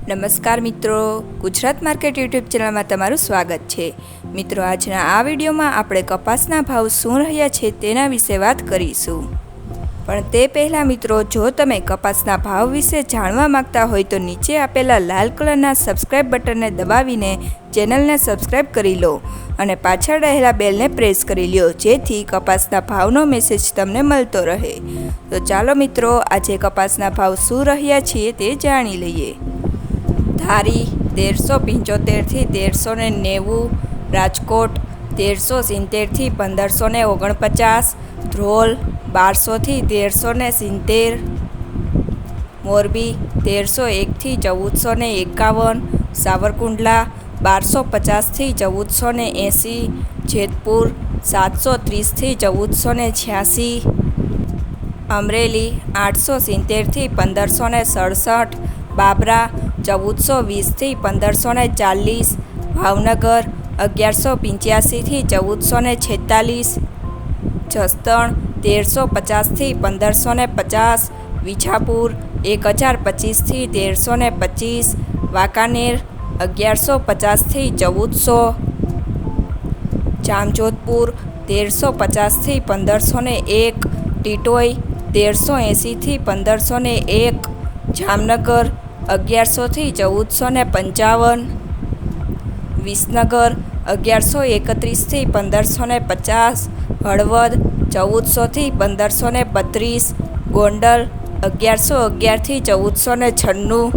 નમસ્કાર મિત્રો, Gujarat market YouTube ચેનલમાં તમારું સ્વાગત છે. મિત્રો, આજના આ વિડીયોમાં આપણે કપાસના ભાવ શું રહ્યા છે તેના વિશે વાત કરીશું. પણ તે પહેલાં મિત્રો, જો તમે કપાસના ભાવ વિશે જાણવા માંગતા હોય તો નીચે આપેલા લાલ કલરના સબસ્ક્રાઇબ બટનને દબાવીને ચેનલને સબસ્ક્રાઇબ કરી લો અને પાછળ રહેલા બેલને પ્રેસ કરી લો, જેથી કપાસના ભાવનો મેસેજ તમને મળતો રહે. તો ચાલો મિત્રો, આજે કપાસના ભાવ શું રહ્યા છે તે જાણી લઈએ. ધારી 1375 થી 1390, રાજકોટ 1370 થી 1549, ધ્રોલ 1200 થી 1370, મોરબી 1301 થી 1451, સાવરકુંડલા 1250 થી 1480, જેતપુર 730 થી 1486, અમરેલી 870 થી 1567, બાબરા 1420 થી 1540, ભાવનગર 1185 થી 1446, જસદણ 1350 થી 1550, વિજાપુર 1025 થી 1325, વાંકાનેર 1150 થી 1400, જામજોધપુર 1350 થી 1501, ટીટોઈ 1380 થી 1501, જામનગર 1100 થી 1455, વિસનગર 1131 થી 1550, હળવદ 1400 થી 1532, ગોંડલ 1111 થી 1496,